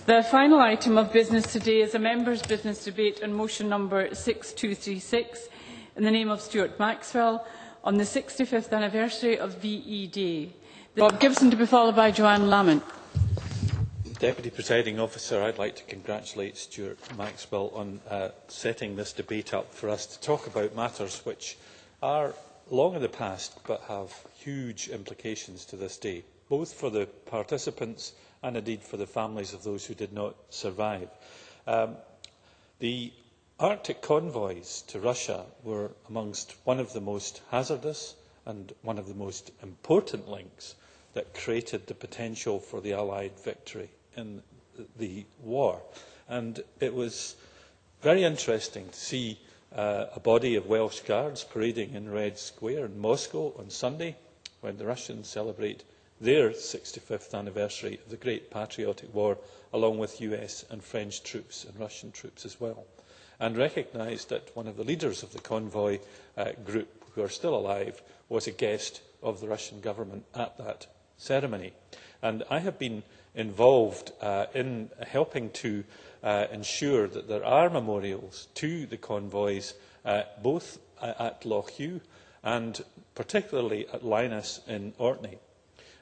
The final item of business today is a members' business debate on motion number 6236 in the name of Stuart Maxwell on the 65th anniversary of VE Day. Bob Gibson to be followed by Joanne Lamont. Deputy Presiding Officer, I'd like to congratulate Stuart Maxwell on setting this debate up for us to talk about matters which are long in the past but have huge implications to this day, both for the participants and indeed for the families of those who did not survive. The Arctic convoys to Russia were amongst one of the most hazardous and one of the most important links that created the potential for the Allied victory in the war. And it was very interesting to see a body of Welsh Guards parading in Red Square in Moscow on Sunday when the Russians celebrate their 65th anniversary of the Great Patriotic War, along with US and French troops and Russian troops as well, and recognised that one of the leaders of the convoy group, who are still alive, was a guest of the Russian government at that ceremony. And I have been involved in helping to ensure that there are memorials to the convoys, both at Lough Hugh and particularly at Lynas in Orkney.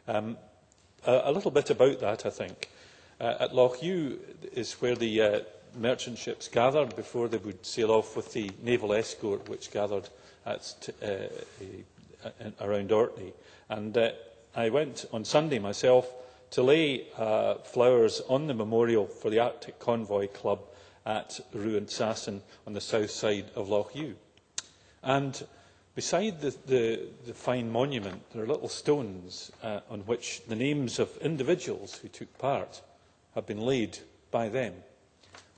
A little bit about that, I think. At Lough Hugh is where the merchant ships gathered before they would sail off with the naval escort which gathered around Orkney. And I went on Sunday myself to lay flowers on the memorial for the Arctic Convoy Club at Ruined Sasson on the south side of Lough Hugh. And beside the fine monument, there are little stones on which the names of individuals who took part have been laid by them,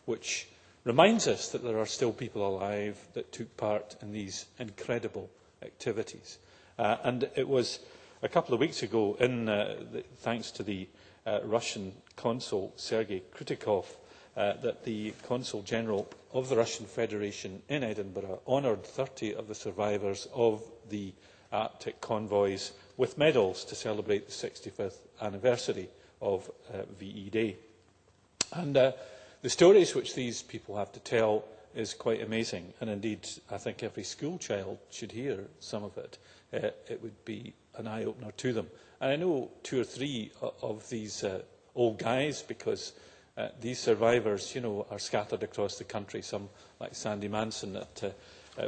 which reminds us that there are still people alive that took part in these incredible activities. And it was a couple of weeks ago, thanks to the Russian consul, Sergei Kritikov, that the Consul General of the Russian Federation in Edinburgh honoured 30 of the survivors of the Arctic convoys with medals to celebrate the 65th anniversary of VE Day. And the stories which these people have to tell is quite amazing, and indeed I think every school child should hear some of it. It would be an eye-opener to them. And I know 2 or 3 of these old guys, because these survivors, are scattered across the country. Some, like Sandy Manson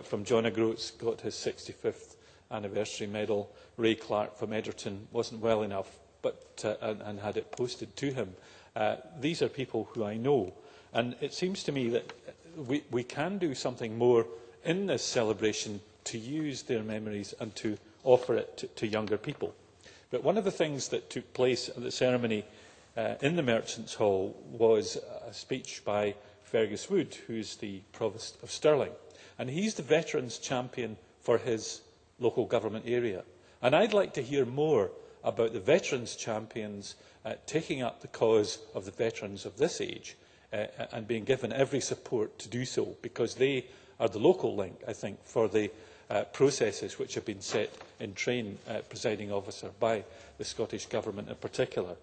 from John O'Groats, got his 65th anniversary medal. Ray Clark from Edgerton wasn't well enough, and had it posted to him. These are people who I know, and it seems to me that we can do something more in this celebration to use their memories and to offer it to younger people. But one of the things that took place at the ceremony in the Merchants' Hall was a speech by Fergus Wood, who is the Provost of Stirling. And he's the veterans champion for his local government area. And I'd like to hear more about the veterans champions taking up the cause of the veterans of this age and being given every support to do so, because they are the local link, I think, for the processes which have been set in train, Presiding Officer, by the Scottish Government in particular.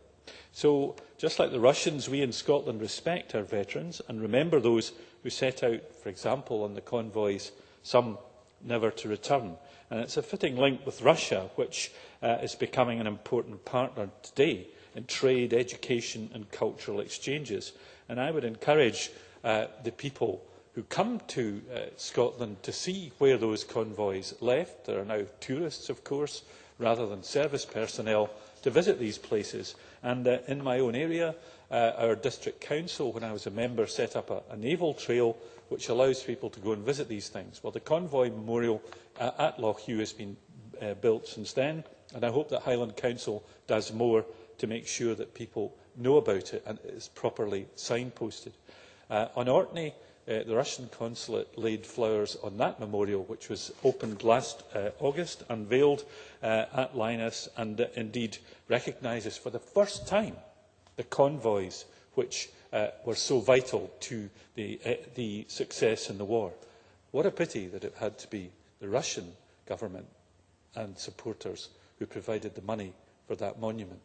So, just like the Russians, we in Scotland respect our veterans and remember those who set out, for example, on the convoys, some never to return. And it's a fitting link with Russia, which is becoming an important partner today in trade, education and cultural exchanges. And I would encourage the people who come to Scotland to see where those convoys left. There are now tourists, of course, rather than service personnel, to visit these places. And in my own area, our district council, when I was a member, set up a naval trail which allows people to go and visit these things. Well, the convoy memorial at Lough Hugh has been built since then, and I hope that Highland Council does more to make sure that people know about it and it is properly signposted. On Orkney, the Russian consulate laid flowers on that memorial, which was opened last August, unveiled at Lynas, and indeed recognises for the first time the convoys which were so vital to the success in the war. What a pity that it had to be the Russian government and supporters who provided the money for that monument.